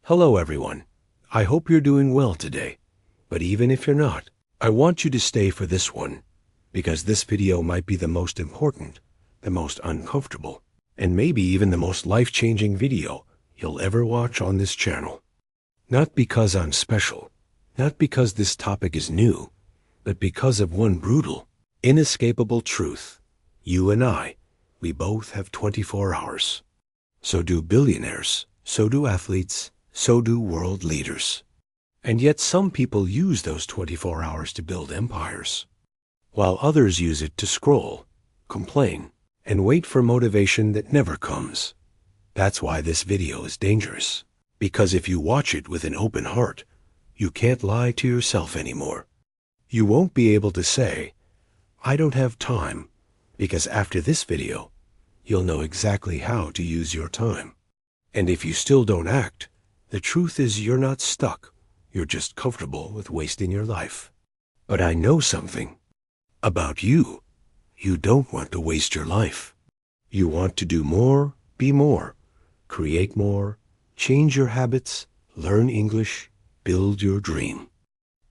Hello everyone. I hope you're doing well today. But even if you're not, I want you to stay for this one, because this video might be the most important, the most uncomfortable, and maybe even the most life-changing video you'll ever watch on this channel. Not because I'm special, not because this topic is new, but because of one brutal, inescapable truth. You and I, we both have 24 hours. So do billionaires, so do athletes, so do world leaders. And yet some people use those 24 hours to build empires, while others use it to scroll, complain, and wait for motivation that never comes. That's why this video is dangerous, because if you watch it with an open heart, you can't lie to yourself anymore. You won't be able to say, I don't have time, because after this video, you'll know exactly how to use your time. And if you still don't act, the truth is you're not stuck. You're just comfortable with wasting your life. But I know something about you. You don't want to waste your life. You want to do more, be more, create more, change your habits, learn English, build your dream.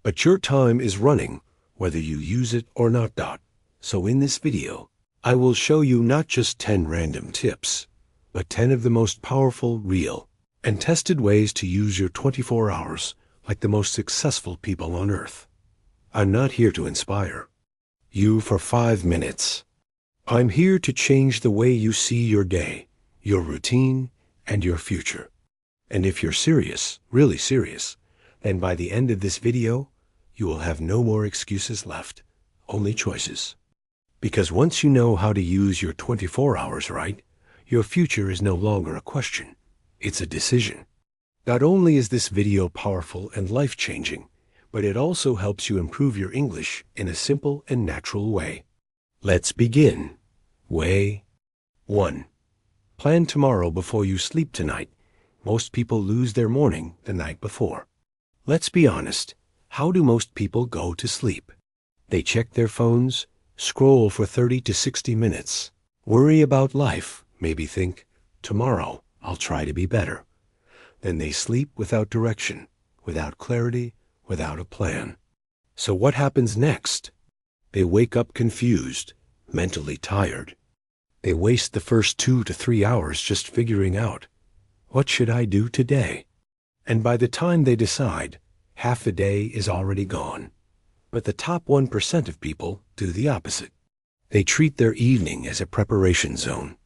But your time is running, whether you use it or not. So in this video, I will show you not just 10 random tips, but 10 of the most powerful, real, and tested ways to use your 24 hours like the most successful people on earth. I'm not here to inspire you for 5 minutes. I'm here to change the way you see your day, your routine, and your future. And if you're serious, really serious, then by the end of this video, you will have no more excuses left, only choices. Because once you know how to use your 24 hours right, your future is no longer a question, it's a decision. Not only is this video powerful and life-changing, but it also helps you improve your English in a simple and natural way. Let's begin. Way 1. Plan tomorrow before you sleep tonight. Most people lose their morning the night before. Let's be honest. How do most people go to sleep? They check their phones, scroll for 30 to 60 minutes, worry about life, maybe think, tomorrow I'll try to be better. Then they sleep without direction, without clarity, without a plan. So what happens next? They wake up confused, mentally tired. They waste the first 2 to 3 hours just figuring out, what should I do today? And by the time they decide, half the day is already gone. But the top 1% of people do the opposite. They treat their evening as a preparation zone.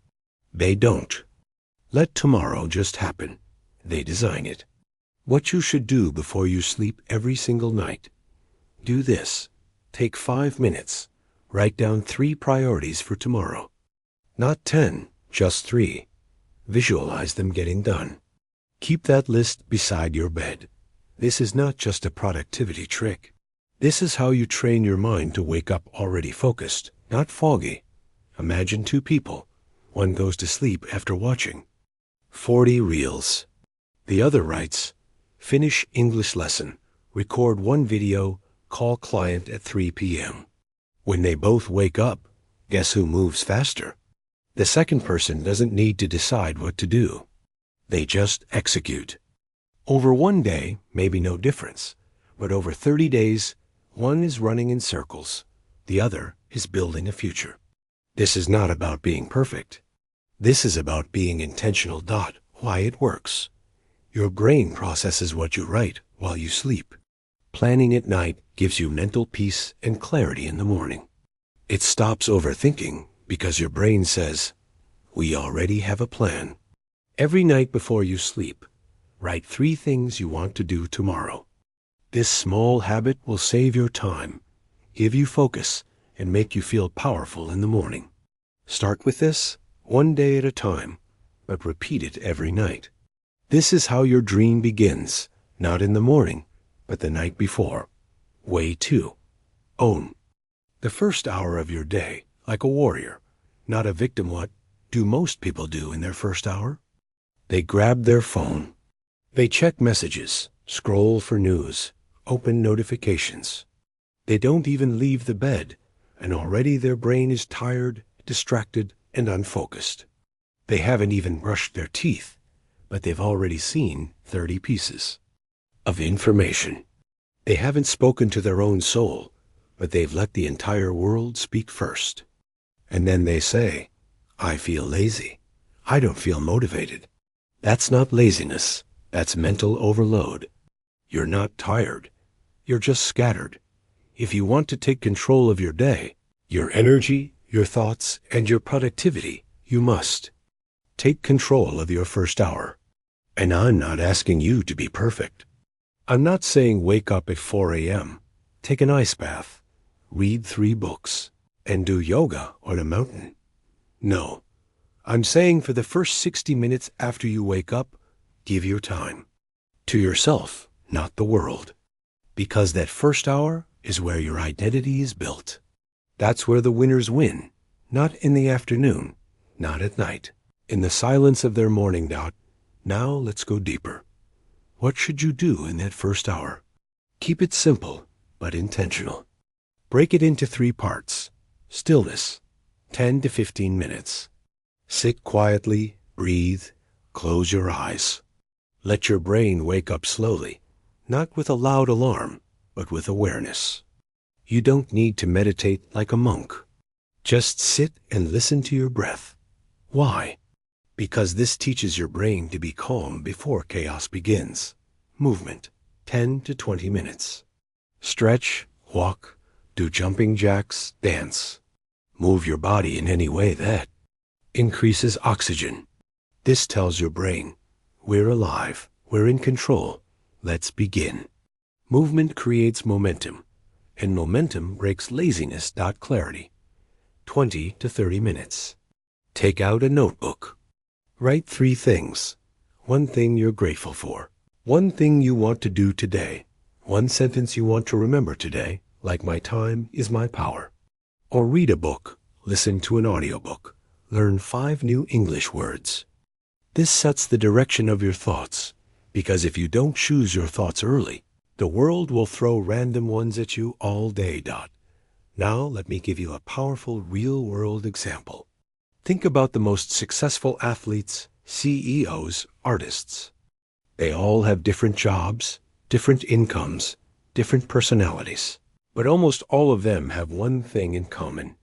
They don't. Let tomorrow just happen. They design it. What you should do before you sleep every single night. Do this. Take 5 minutes. Write down 3 priorities for tomorrow. Not 10, just 3. Visualize them getting done. Keep that list beside your bed. This is not just a productivity trick. This is how you train your mind to wake up already focused, not foggy. Imagine 2 people. One goes to sleep after watching 40 reels. The other writes, finish English lesson, record 1 video, call client at 3 p.m. When they both wake up, guess who moves faster? The second person doesn't need to decide what to do. They just execute. Over 1 day, maybe no difference, but over 30 days, one is running in circles, the other is building a future. This is not about being perfect. This is about being intentional. Why it works. Your brain processes what you write while you sleep. Planning at night gives you mental peace and clarity in the morning. It stops overthinking because your brain says, we already have a plan. Every night before you sleep, write 3 things you want to do tomorrow. This small habit will save your time, give you focus, and make you feel powerful in the morning. Start with this 1 day at a time, but repeat it every night. This is how your dream begins, not in the morning, but the night before. Way 2. Own. The first hour of your day, like a warrior, not a victim. What do most people do in their first hour? They grab their phone. They check messages, scroll for news, open notifications. They don't even leave the bed, and already their brain is tired, distracted, and unfocused. They haven't even brushed their teeth, but they've already seen 30 pieces of information. They haven't spoken to their own soul, but they've let the entire world speak first. And then they say, I feel lazy. I don't feel motivated. That's not laziness. That's mental overload. You're not tired. You're just scattered. If you want to take control of your day, your energy, your thoughts, and your productivity, you must take control of your first hour. And I'm not asking you to be perfect. I'm not saying wake up at 4 a.m., take an ice bath, read 3 books, and do yoga on a mountain. No, I'm saying for the first 60 minutes after you wake up, give your time to yourself, not the world. Because that first hour is where your identity is built. That's where the winners win, not in the afternoon, not at night, in the silence of their morning. Now let's go deeper. What should you do in that first hour? Keep it simple, but intentional. Break it into 3 parts. Stillness, 10 to 15 minutes. Sit quietly, breathe, close your eyes. Let your brain wake up slowly, not with a loud alarm, but with awareness. You don't need to meditate like a monk. Just sit and listen to your breath. Why? Because this teaches your brain to be calm before chaos begins. Movement, 10 to 20 minutes. Stretch, walk, do jumping jacks, dance. Move your body in any way that increases oxygen. This tells your brain, we're alive, we're in control, let's begin. Movement creates momentum, and momentum breaks laziness. Clarity, 20 to 30 minutes. Take out a notebook. Write 3 things. 1 thing you're grateful for. 1 thing you want to do today. 1 sentence you want to remember today, like my time is my power. Or read a book, listen to an audiobook, learn 5 new English words. This sets the direction of your thoughts, because if you don't choose your thoughts early, the world will throw random ones at you all day. Now let me give you a powerful real-world example. Think about the most successful athletes, CEOs, artists. They all have different jobs, different incomes, different personalities. But almost all of them have one thing in common.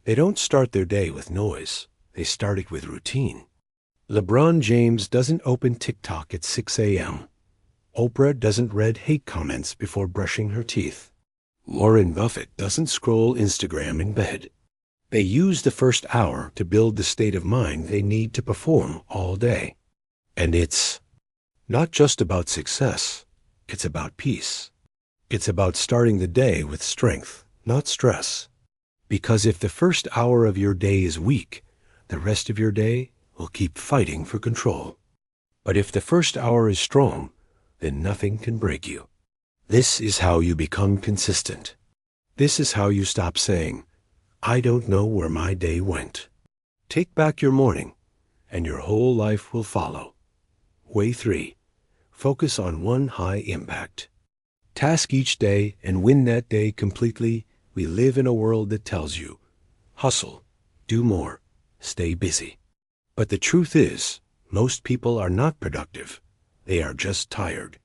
They don't start their day with noise. They start it with routine. LeBron James doesn't open TikTok at 6 a.m. Oprah doesn't read hate comments before brushing her teeth. Warren Buffett doesn't scroll Instagram in bed. They use the first hour to build the state of mind they need to perform all day. And it's not just about success. It's about peace. It's about starting the day with strength, not stress. Because if the first hour of your day is weak, the rest of your day will keep fighting for control. But if the first hour is strong, then nothing can break you. This is how you become consistent. This is how you stop saying, I don't know where my day went. Take back your morning, and your whole life will follow. Way 3. Focus on 1 high impact task each day and win that day completely. We live in a world that tells you, hustle, do more, stay busy. But the truth is, most people are not productive. They are just tired.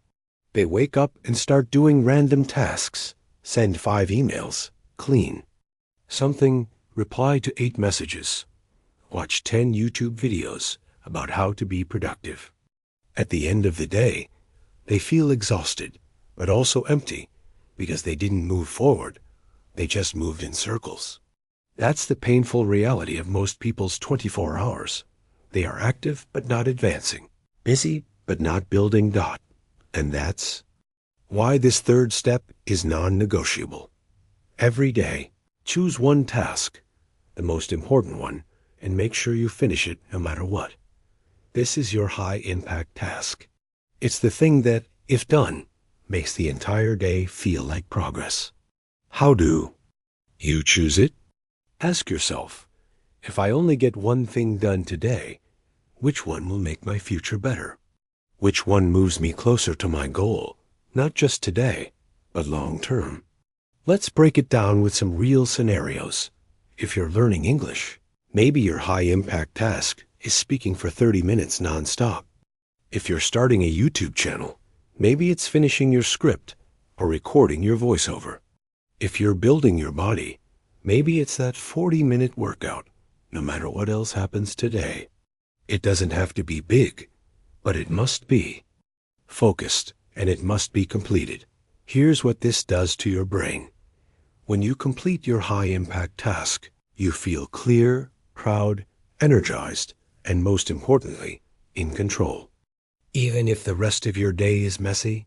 They wake up and start doing random tasks, send 5 emails, clean something, reply to 8 messages, watch 10 YouTube videos about how to be productive. At the end of the day, they feel exhausted, but also empty, because they didn't move forward. They just moved in circles. That's the painful reality of most people's 24 hours. They are active but not advancing, busy but not building. And that's why this 3rd step is non-negotiable. Every day, choose 1 task, the most important one, and make sure you finish it no matter what. This is your high-impact task. It's the thing that, if done, makes the entire day feel like progress. How do you choose it? Ask yourself, if I only get 1 thing done today, which one will make my future better? Which one moves me closer to my goal, not just today, but long term? Let's break it down with some real scenarios. If you're learning English, maybe your high-impact task is speaking for 30 minutes nonstop. If you're starting a YouTube channel, maybe it's finishing your script or recording your voiceover. If you're building your body, maybe it's that 40-minute workout, no matter what else happens today. It doesn't have to be big, but it must be focused, and it must be completed. Here's what this does to your brain. When you complete your high-impact task, you feel clear, proud, energized, and most importantly, in control. Even if the rest of your day is messy,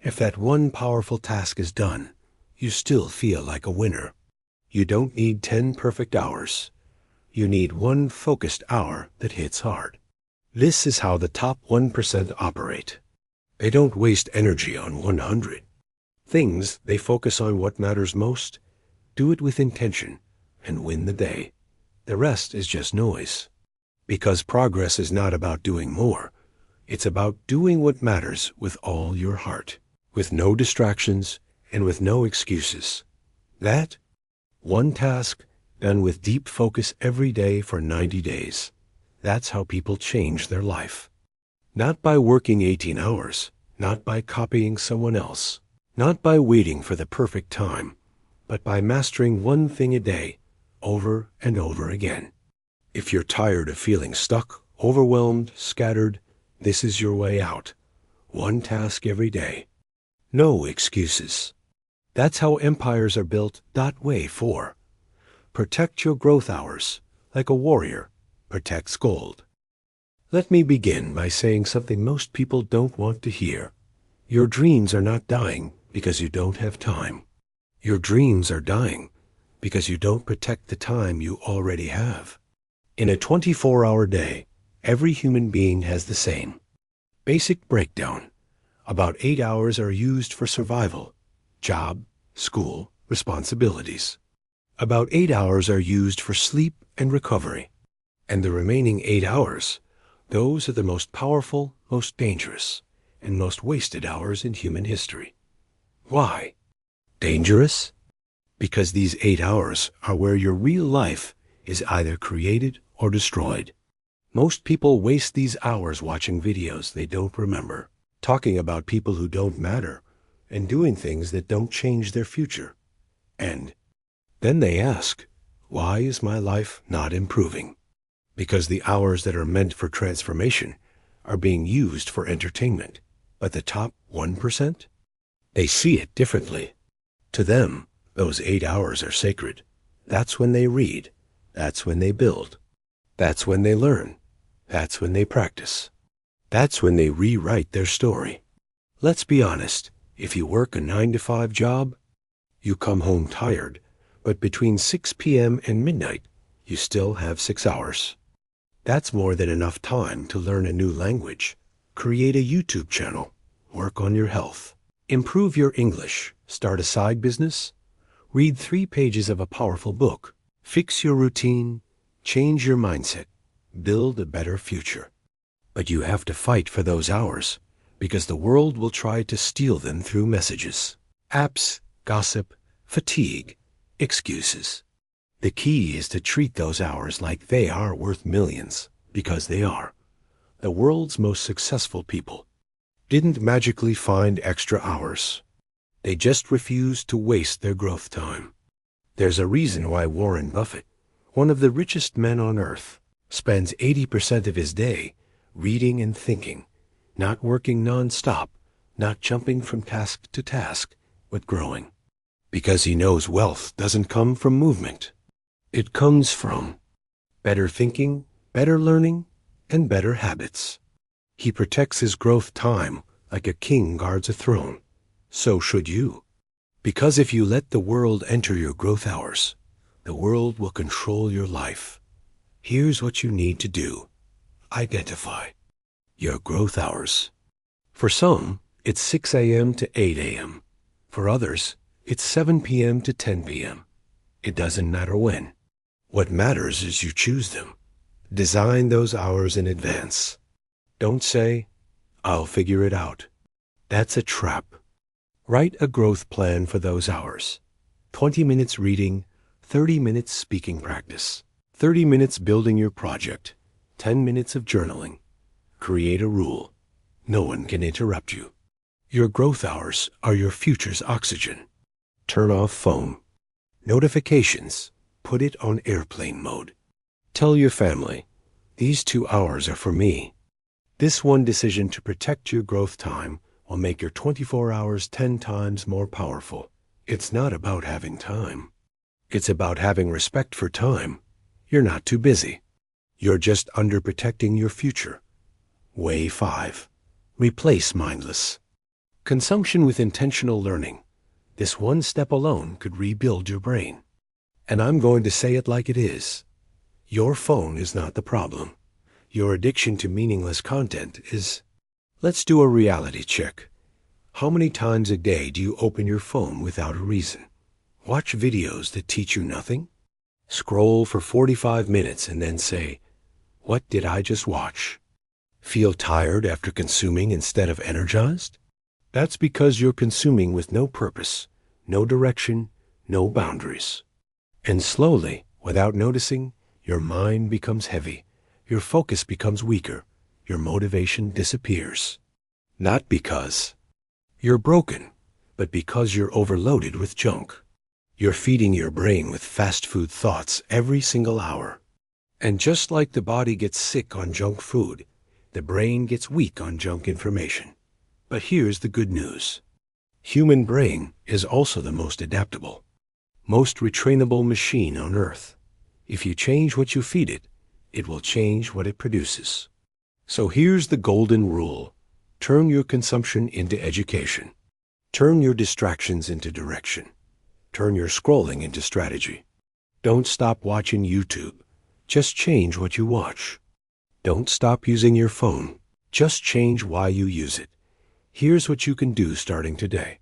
if that one powerful task is done, you still feel like a winner. You don't need 10 perfect hours. You need one focused hour that hits hard. This is how the top 1% operate. They don't waste energy on 100 things. They focus on what matters most, do it with intention, and win the day. The rest is just noise. Because progress is not about doing more. It's about doing what matters with all your heart, with no distractions and with no excuses. That one task done with deep focus every day for 90 days. That's how people change their life. Not by working 18 hours, not by copying someone else, not by waiting for the perfect time, but by mastering one thing a day, over and over again. If you're tired of feeling stuck, overwhelmed, scattered, this is your way out. One task every day. No excuses. That's how empires are built that way for. Protect your growth hours, like a warrior protects gold. Let me begin by saying something most people don't want to hear. Your dreams are not dying because you don't have time. Your dreams are dying because you don't protect the time you already have. In a 24-hour day, every human being has the same basic breakdown. About 8 hours are used for survival, job, school, responsibilities. About 8 hours are used for sleep and recovery. And the remaining 8 hours, those are the most powerful, most dangerous, and most wasted hours in human history. Why? Dangerous? Because these 8 hours are where your real life is either created or destroyed. Most people waste these hours watching videos they don't remember, talking about people who don't matter, and doing things that don't change their future. And then they ask, why is my life not improving? Because the hours that are meant for transformation are being used for entertainment. But the top 1%? They see it differently. To them, those 8 hours are sacred. That's when they read. That's when they build. That's when they learn. That's when they practice. That's when they rewrite their story. Let's be honest. If you work a 9-to-5 job, you come home tired, but between 6 p.m. and midnight, you still have 6 hours. That's more than enough time to learn a new language, create a YouTube channel, work on your health, improve your English, start a side business, read 3 pages of a powerful book, fix your routine, change your mindset, build a better future. But you have to fight for those hours, because the world will try to steal them through messages, apps, gossip, fatigue, excuses. The key is to treat those hours like they are worth millions, because they are. The world's most successful people didn't magically find extra hours. They just refused to waste their growth time. There's a reason why Warren Buffett, one of the richest men on earth, spends 80% of his day reading and thinking, not working non-stop, not jumping from task to task, but growing. Because he knows wealth doesn't come from movement. It comes from better thinking, better learning, and better habits. He protects his growth time like a king guards a throne. So should you. Because if you let the world enter your growth hours, the world will control your life. Here's what you need to do. Identify your growth hours. For some, it's 6 a.m. to 8 a.m. For others, it's 7 p.m. to 10 p.m. It doesn't matter when. What matters is you choose them. Design those hours in advance. Don't say, I'll figure it out. That's a trap. Write a growth plan for those hours. 20 minutes reading, 30 minutes speaking practice, 30 minutes building your project, 10 minutes of journaling. Create a rule. No one can interrupt you. Your growth hours are your future's oxygen. Turn off phone. Notifications. Put it on airplane mode. Tell your family, these 2 hours are for me. This one decision to protect your growth time will make your 24 hours 10 times more powerful. It's not about having time. It's about having respect for time. You're not too busy. You're just underprotecting your future. Way 5. Replace mindless consumption with intentional learning. This one step alone could rebuild your brain. And I'm going to say it like it is. Your phone is not the problem. Your addiction to meaningless content is. Let's do a reality check. How many times a day do you open your phone without a reason? Watch videos that teach you nothing? Scroll for 45 minutes and then say, "What did I just watch?" Feel tired after consuming instead of energized? That's because you're consuming with no purpose, no direction, no boundaries. And slowly, without noticing, your mind becomes heavy, your focus becomes weaker, your motivation disappears. Not because you're broken, but because you're overloaded with junk. You're feeding your brain with fast food thoughts every single hour. And just like the body gets sick on junk food, the brain gets weak on junk information. But here's the good news. Human brain is also the most adaptable, most retrainable machine on earth. If you change what you feed it, it will change what it produces. So here's the golden rule. Turn your consumption into education. Turn your distractions into direction. Turn your scrolling into strategy. Don't stop watching YouTube. Just change what you watch. Don't stop using your phone. Just change why you use it. Here's what you can do starting today.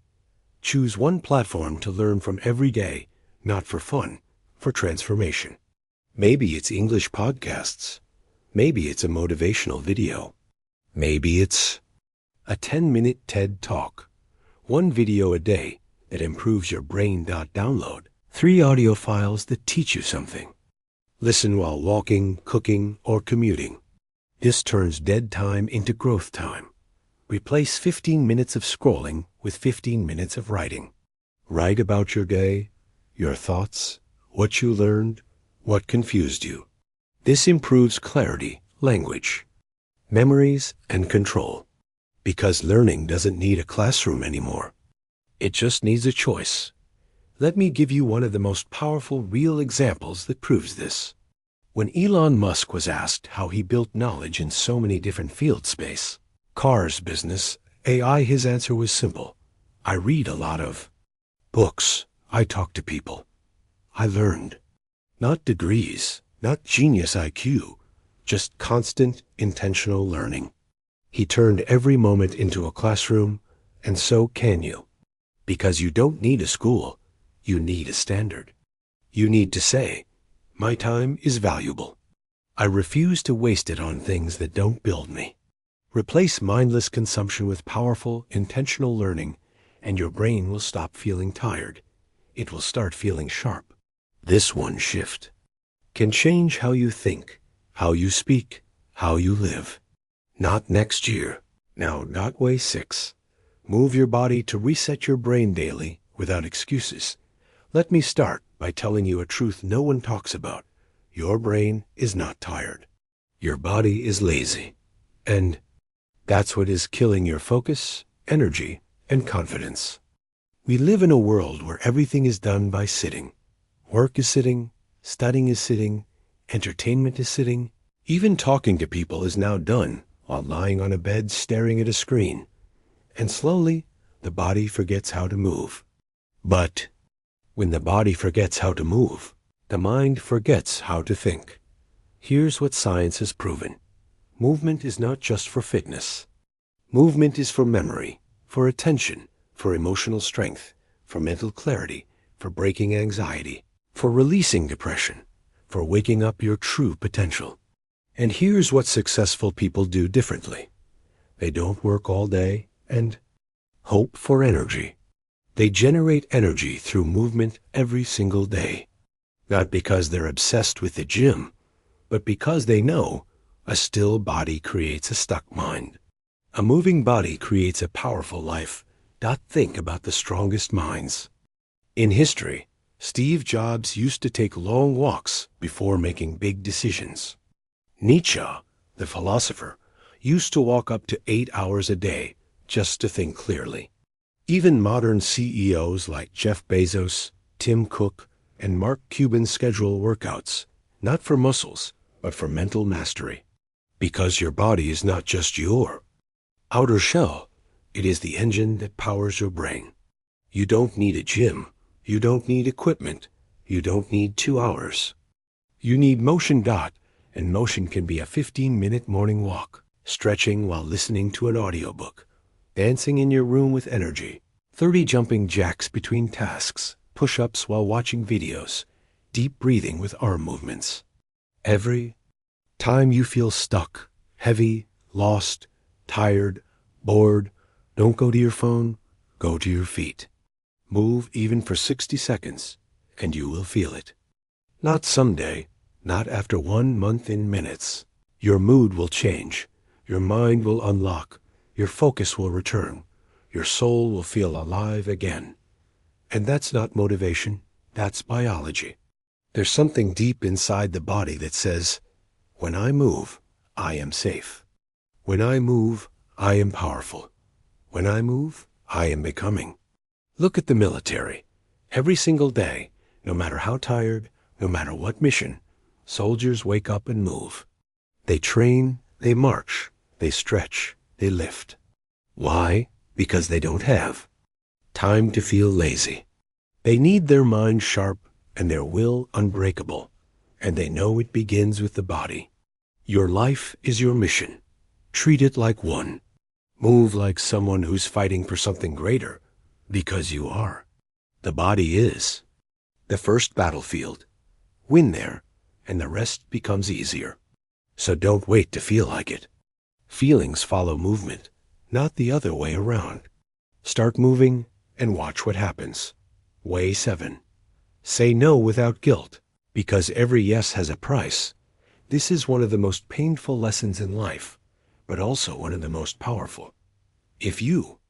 Choose one platform to learn from every day, not for fun, for transformation. Maybe it's English podcasts. Maybe it's a motivational video. Maybe it's a 10-minute TED Talk. One video a day that improves your brain. Download 3 audio files that teach you something. Listen while walking, cooking, or commuting. This turns dead time into growth time. Replace 15 minutes of scrolling with 15 minutes of writing. Write about your day, your thoughts, what you learned, what confused you. This improves clarity, language, memories, and control. Because learning doesn't need a classroom anymore. It just needs a choice. Let me give you one of the most powerful real examples that proves this. When Elon Musk was asked how he built knowledge in so many different field space, cars, business, AI, his answer was simple. I read a lot of books. I talk to people. I learned. Not degrees, not genius IQ, just constant, intentional learning. He turned every moment into a classroom, and so can you. Because you don't need a school, you need a standard. You need to say, my time is valuable. I refuse to waste it on things that don't build me. Replace mindless consumption with powerful, intentional learning, and your brain will stop feeling tired. It will start feeling sharp. This one shift can change how you think, how you speak, how you live. Not next year. Now, not way 6. Move your body to reset your brain daily without excuses. Let me start by telling you a truth no one talks about. Your brain is not tired. Your body is lazy. And that's what is killing your focus, energy, and confidence. We live in a world where everything is done by sitting. Work is sitting, studying is sitting, entertainment is sitting. Even talking to people is now done while lying on a bed staring at a screen. And slowly, the body forgets how to move. But when the body forgets how to move, the mind forgets how to think. Here's what science has proven. Movement is not just for fitness. Movement is for memory, for attention, for emotional strength, for mental clarity, for breaking anxiety, for releasing depression, for waking up your true potential. And here's what successful people do differently. They don't work all day and hope for energy. They generate energy through movement every single day. Not because they're obsessed with the gym, but because they know a still body creates a stuck mind. A moving body creates a powerful life. Think about the strongest minds. In history, Steve Jobs used to take long walks before making big decisions. Nietzsche, the philosopher, used to walk up to 8 hours a day just to think clearly. Even modern CEOs like Jeff Bezos, Tim Cook, and Mark Cuban schedule workouts, not for muscles, but for mental mastery. Because your body is not just your outer shell, it is the engine that powers your brain. You don't need a gym. You don't need equipment. You don't need 2 hours. You need motion. And motion can be a 15-minute morning walk, stretching while listening to an audiobook, dancing in your room with energy, 30 jumping jacks between tasks, push-ups while watching videos, deep breathing with arm movements. Every time you feel stuck, heavy, lost, tired, bored, don't go to your phone, go to your feet. Move even for 60 seconds, and you will feel it. Not someday, not after 1 month in minutes. Your mood will change, your mind will unlock, your focus will return, your soul will feel alive again. And that's not motivation, that's biology. There's something deep inside the body that says, when I move, I am safe. When I move, I am powerful. When I move, I am becoming. Look at the military. Every single day, no matter how tired, no matter what mission, soldiers wake up and move. They train, they march, they stretch, they lift. Why? Because they don't have time to feel lazy. They need their mind sharp and their will unbreakable, and they know it begins with the body. Your life is your mission. Treat it like one. Move like someone who's fighting for something greater, because you are. The body is the first battlefield. Win there, and the rest becomes easier. So don't wait to feel like it. Feelings follow movement, not the other way around. Start moving and watch what happens. Way 7. Say no without guilt, because every yes has a price. This is one of the most painful lessons in life, but also one of the most powerful. If you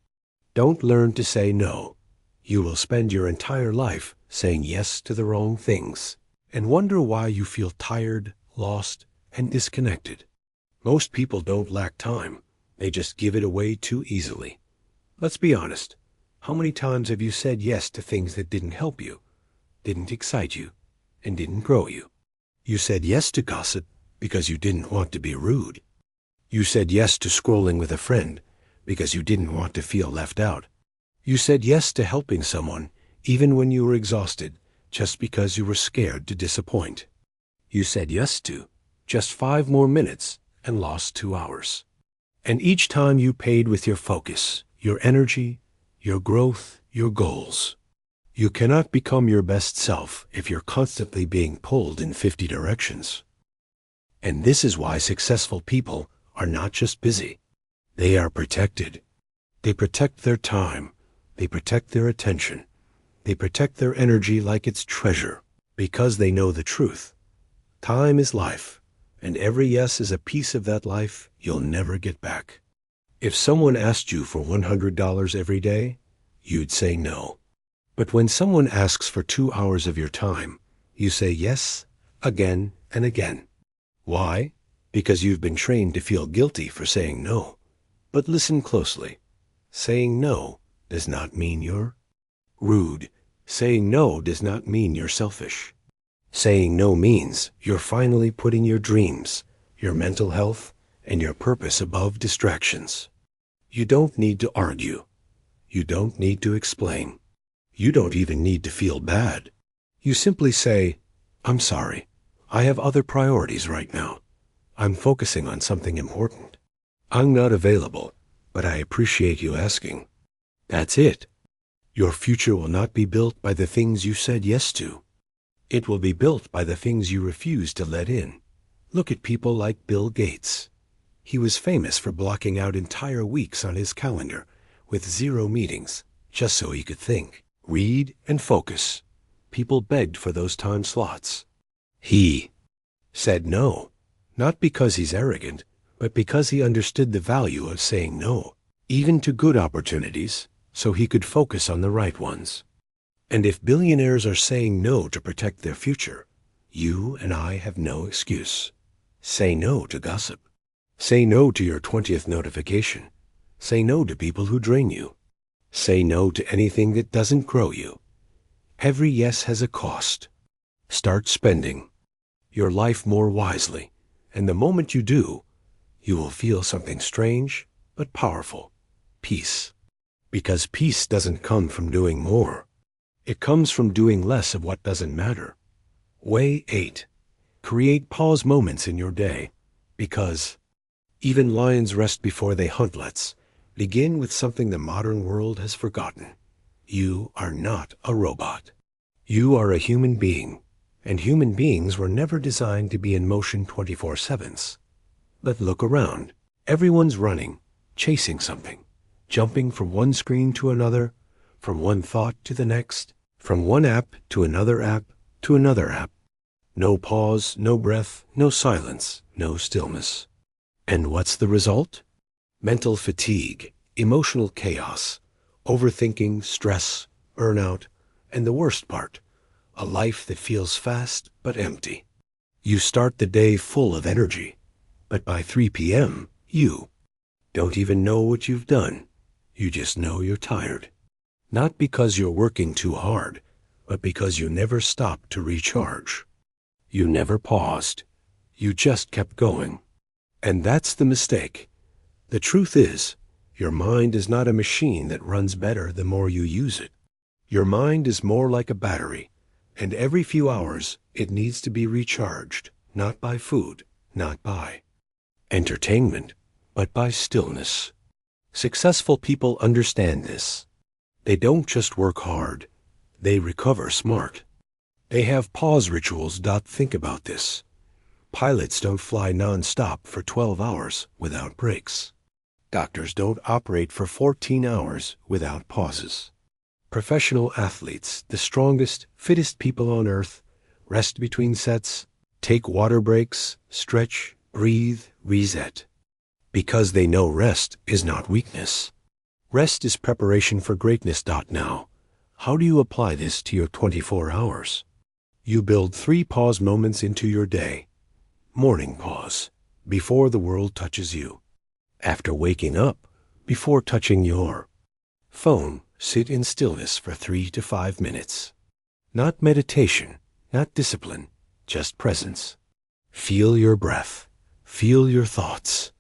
don't learn to say no, you will spend your entire life saying yes to the wrong things and wonder why you feel tired, lost, and disconnected. Most people don't lack time. They just give it away too easily. Let's be honest. How many times have you said yes to things that didn't help you, didn't excite you, and didn't grow you? You said yes to gossip because you didn't want to be rude. You said yes to scrolling with a friend because you didn't want to feel left out. You said yes to helping someone even when you were exhausted just because you were scared to disappoint. You said yes to just 5 more minutes and lost 2 hours. And each time you paid with your focus, your energy, your growth, your goals. You cannot become your best self if you're constantly being pulled in 50 directions. And this is why successful people are not just busy. They are protected. They protect their time. They protect their attention. They protect their energy like it's treasure, because they know the truth. Time is life, and every yes is a piece of that life you'll never get back. If someone asked you for $100 every day, you'd say no. But when someone asks for 2 hours of your time, you say yes again and again. Why? Because you've been trained to feel guilty for saying no. But listen closely. Saying no does not mean you're rude. Saying no does not mean you're selfish. Saying no means you're finally putting your dreams, your mental health, and your purpose above distractions. You don't need to argue. You don't need to explain. You don't even need to feel bad. You simply say, I'm sorry. I have other priorities right now. I'm focusing on something important. I'm not available, but I appreciate you asking. That's it. Your future will not be built by the things you said yes to. It will be built by the things you refuse to let in. Look at people like Bill Gates. He was famous for blocking out entire weeks on his calendar with 0 meetings, just so he could think, read, and focus. People begged for those time slots. He said no, not because he's arrogant, but because he understood the value of saying no, even to good opportunities, so he could focus on the right ones. And if billionaires are saying no to protect their future, you and I have no excuse. Say no to gossip. Say no to your 20th notification. Say no to people who drain you. Say no to anything that doesn't grow you. Every yes has a cost. Start spending your life more wisely, and the moment you do, you will feel something strange but powerful. Peace. Because peace doesn't come from doing more. It comes from doing less of what doesn't matter. Way 8. Create pause moments in your day, because even lions rest before they hunt. Let's begin with something the modern world has forgotten. You are not a robot. You are a human being, and human beings were never designed to be in motion 24/7. But look around. Everyone's running, chasing something, jumping from one screen to another, from one thought to the next, from one app to another app to another app. No pause, no breath, no silence, no stillness. And what's the result? Mental fatigue, emotional chaos, overthinking, stress, burnout, and the worst part, a life that feels fast but empty. You start the day full of energy, but by 3 p.m., you don't even know what you've done. You just know you're tired. Not because you're working too hard, but because you never stopped to recharge. You never paused. You just kept going. And that's the mistake. The truth is, your mind is not a machine that runs better the more you use it. Your mind is more like a battery, and every few hours it needs to be recharged, not by food, not by entertainment, but by stillness. Successful people understand this. They don't just work hard, they recover smart. They have pause rituals. Think about this. Pilots don't fly non-stop for 12 hours without breaks. Doctors don't operate for 14 hours without pauses. Professional athletes, the strongest, fittest people on earth, rest between sets, take water breaks, stretch, breathe, reset. Because they know rest is not weakness. Rest is preparation for greatness. Now, how do you apply this to your 24 hours? You build 3 pause moments into your day. Morning pause, before the world touches you. After waking up, before touching your phone, sit in stillness for 3 to 5 minutes. Not meditation, not discipline, just presence. Feel your breath. Feel your thoughts.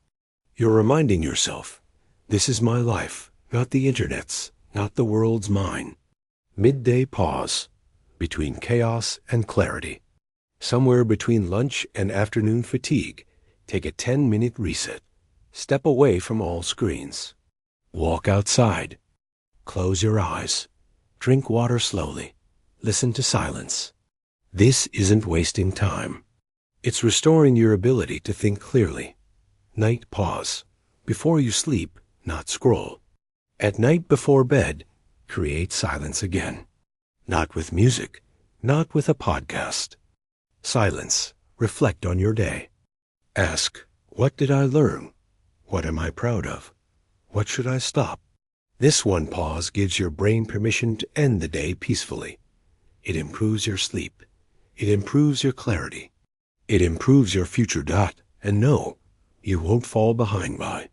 You're reminding yourself, this is my life, not the internet's, not the world's mine. Midday pause, between chaos and clarity. Somewhere between lunch and afternoon fatigue, take a 10-minute reset. Step away from all screens. Walk outside. Close your eyes. Drink water slowly. Listen to silence. This isn't wasting time. It's restoring your ability to think clearly. Night pause. Before you sleep, not scroll. At night before bed, create silence again. Not with music, not with a podcast. Silence. Reflect on your day. Ask, what did I learn? What am I proud of? What should I stop? This one pause gives your brain permission to end the day peacefully. It improves your sleep. It improves your clarity. It improves your future. And no, you won't fall behind by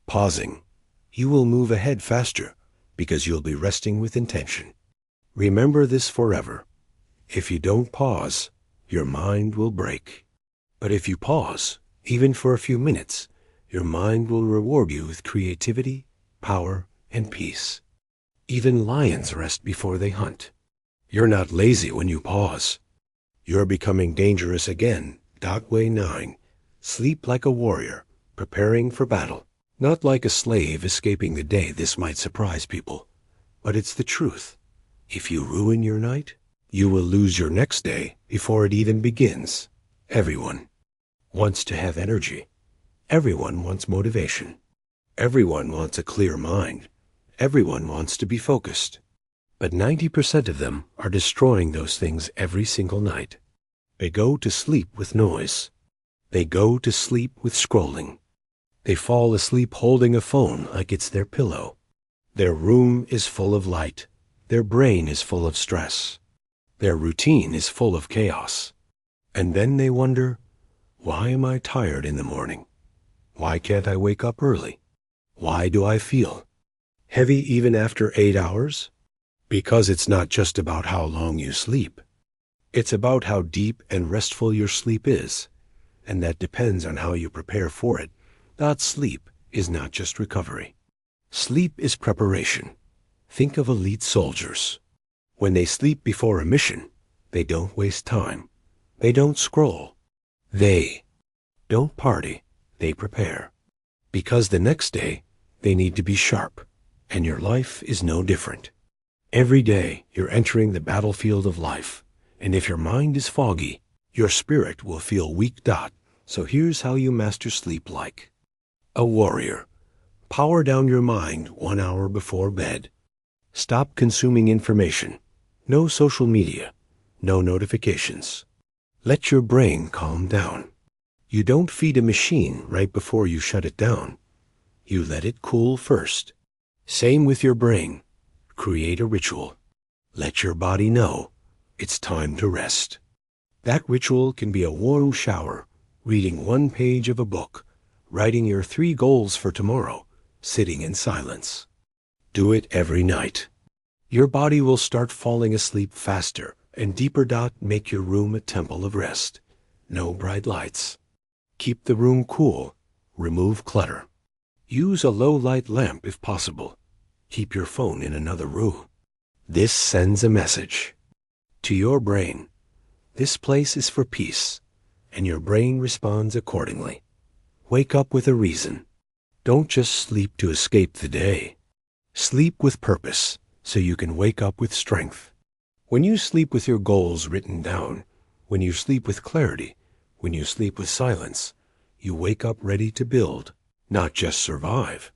pausing. You will move ahead faster because you'll be resting with intention. Remember this forever. If you don't pause, your mind will break. But if you pause, even for a few minutes, your mind will reward you with creativity, power, and peace. Even lions rest before they hunt. You're not lazy when you pause. You're becoming dangerous again. Way 9. Sleep like a warrior, preparing for battle. Not like a slave escaping the day. This might surprise people, but it's the truth. If you ruin your night, you will lose your next day before it even begins. Everyone wants to have energy. Everyone wants motivation. Everyone wants a clear mind. Everyone wants to be focused. But 90% of them are destroying those things every single night. They go to sleep with noise. They go to sleep with scrolling. They fall asleep holding a phone like it's their pillow. Their room is full of light. Their brain is full of stress. Their routine is full of chaos. And then they wonder, why am I tired in the morning? Why can't I wake up early? Why do I feel heavy even after 8 hours? Because it's not just about how long you sleep. It's about how deep and restful your sleep is, and that depends on how you prepare for it. That sleep is not just recovery. Sleep is preparation. Think of elite soldiers. When they sleep before a mission, they don't waste time. They don't scroll. They don't party. They prepare. Because the next day, they need to be sharp, and your life is no different. Every day, you're entering the battlefield of life, and if your mind is foggy, your spirit will feel weak. So here's how you master sleep like a warrior. Power down your mind 1 hour before bed. Stop consuming information. No social media. No notifications. Let your brain calm down. You don't feed a machine right before you shut it down. You let it cool first. Same with your brain. Create a ritual. Let your body know it's time to rest. That ritual can be a warm shower, reading 1 page of a book, writing your 3 goals for tomorrow, sitting in silence. Do it every night. Your body will start falling asleep faster and deeper. Make your room a temple of rest. No bright lights. Keep the room cool. Remove clutter. Use a low-light lamp if possible. Keep your phone in another room. This sends a message to your brain. This place is for peace, and your brain responds accordingly. Wake up with a reason. Don't just sleep to escape the day. Sleep with purpose, so you can wake up with strength. When you sleep with your goals written down, when you sleep with clarity, when you sleep with silence, you wake up ready to build, not just survive.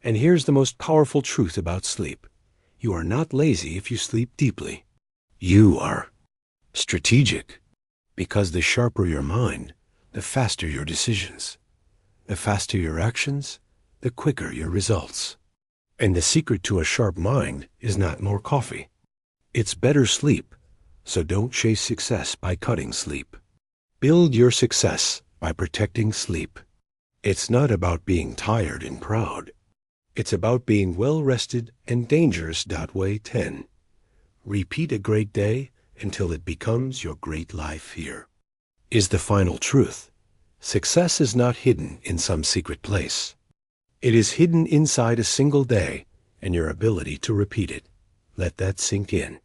And here's the most powerful truth about sleep. You are not lazy if you sleep deeply. You are strategic, because the sharper your mind, the faster your decisions. The faster your actions, the quicker your results. And the secret to a sharp mind is not more coffee. It's better sleep. So don't chase success by cutting sleep. Build your success by protecting sleep. It's not about being tired and proud. It's about being well-rested and dangerous. Way 10. Repeat a great day until it becomes your great life. Here is the final truth. Success is not hidden in some secret place. It is hidden inside a single day and your ability to repeat it. Let that sink in.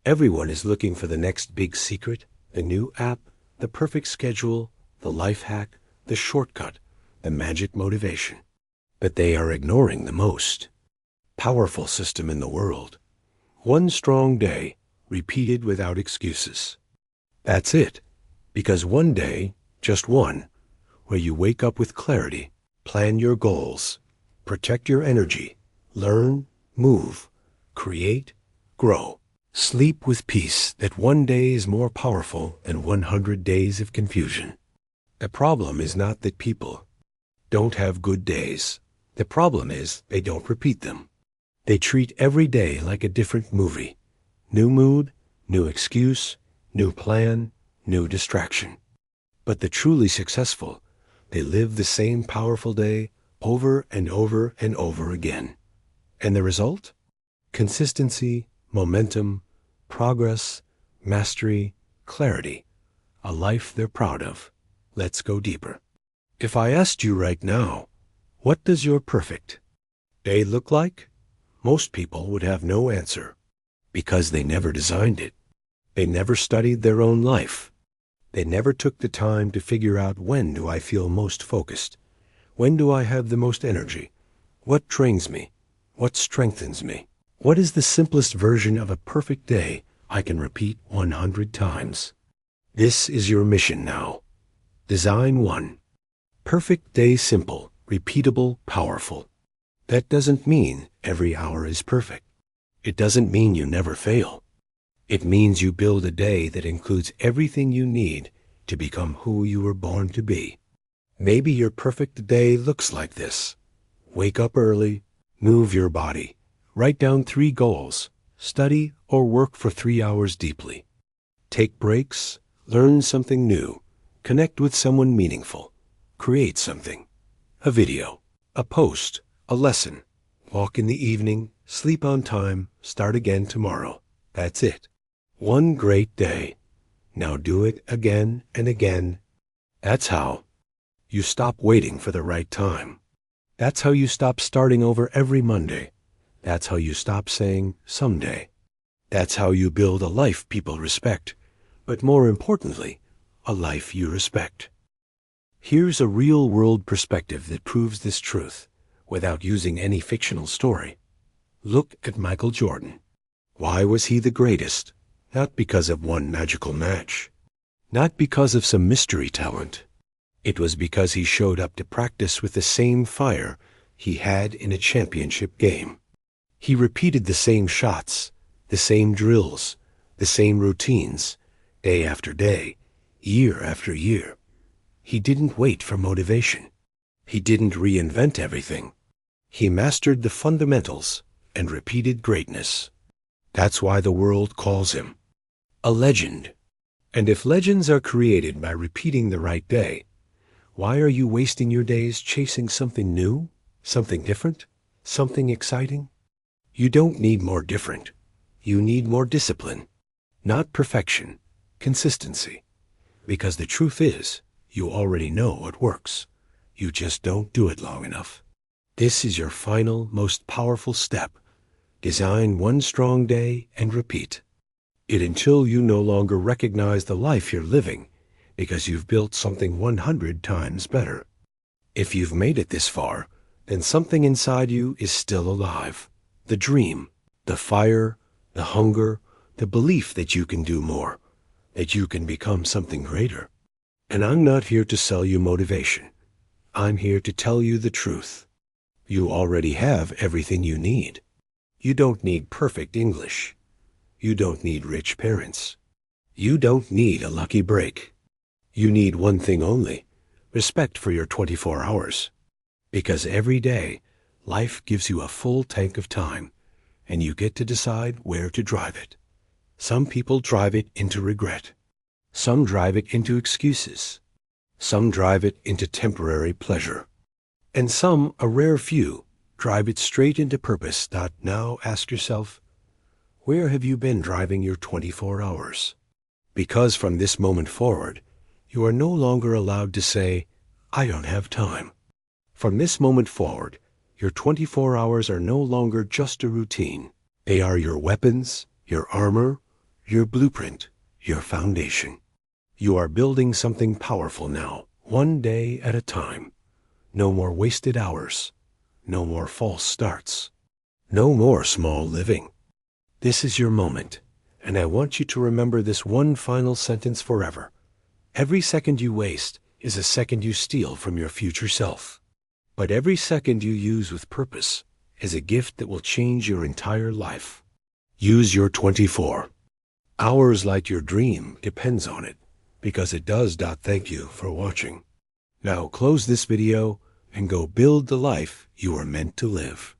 Everyone is looking for the next big secret, the new app, the perfect schedule, the life hack, the shortcut, the magic motivation. But they are ignoring the most powerful system in the world. One strong day, repeated without excuses. That's it. Because one day, just one, where you wake up with clarity, plan your goals, protect your energy, learn, move, create, grow, sleep with peace, that one day is more powerful than 100 days of confusion. The problem is not that people don't have good days. The problem is they don't repeat them. They treat every day like a different movie. New mood, new excuse, new plan, new distraction. But the truly successful, they live the same powerful day over and over and over again. And the result? Consistency, momentum, progress, mastery, clarity. A life they're proud of. Let's go deeper. If I asked you right now, what does your perfect day look like? Most people would have no answer, because they never designed it. They never studied their own life. They never took the time to figure out, when do I feel most focused? When do I have the most energy? What trains me? What strengthens me? What is the simplest version of a perfect day I can repeat 100 times? This is your mission now. Design 1. Perfect day simple, repeatable, powerful. That doesn't mean every hour is perfect. It doesn't mean you never fail. It means you build a day that includes everything you need to become who you were born to be. Maybe your perfect day looks like this. Wake up early, move your body, write down 3 goals, study or work for 3 hours deeply. Take breaks, learn something new, connect with someone meaningful, create something, a video, a post, a lesson, walk in the evening, sleep on time, start again tomorrow. That's it. One great day. Now do it again and again. That's how you stop waiting for the right time. That's how you stop starting over every Monday. That's how you stop saying someday. That's how you build a life people respect, but more importantly, a life you respect. Here's a real-world perspective that proves this truth without using any fictional story. Look at Michael Jordan. Why was he the greatest? Not because of one magical match. Not because of some mystery talent. It was because he showed up to practice with the same fire he had in a championship game. He repeated the same shots, the same drills, the same routines, day after day, year after year. He didn't wait for motivation. He didn't reinvent everything. He mastered the fundamentals and repeated greatness. That's why the world calls him a legend. And if legends are created by repeating the right day, why are you wasting your days chasing something new, something different, something exciting? You don't need more different. You need more discipline, not perfection, consistency. Because the truth is, you already know what works. You just don't do it long enough. This is your final, most powerful step. Design one strong day and repeat it until you no longer recognize the life you're living because you've built something 100 times better. If you've made it this far, then something inside you is still alive. The dream, the fire, the hunger, the belief that you can do more, that you can become something greater. And I'm not here to sell you motivation. I'm here to tell you the truth. You already have everything you need. You don't need perfect English. You don't need rich parents. You don't need a lucky break. You need one thing only, respect for your 24 hours. Because every day, life gives you a full tank of time, and you get to decide where to drive it. Some people drive it into regret. Some drive it into excuses. Some drive it into temporary pleasure. And some, a rare few, drive it straight into purpose. Now ask yourself, where have you been driving your 24 hours? Because from this moment forward, you are no longer allowed to say, I don't have time. From this moment forward, your 24 hours are no longer just a routine. They are your weapons, your armor, your blueprint, your foundation. You are building something powerful now, one day at a time. No more wasted hours. No more false starts. No more small living. This is your moment, and I want you to remember this one final sentence forever. Every second you waste is a second you steal from your future self. But every second you use with purpose is a gift that will change your entire life. Use your 24 hours like your dream depends on it, because it does. Thank you for watching. Now close this video and go build the life you are meant to live.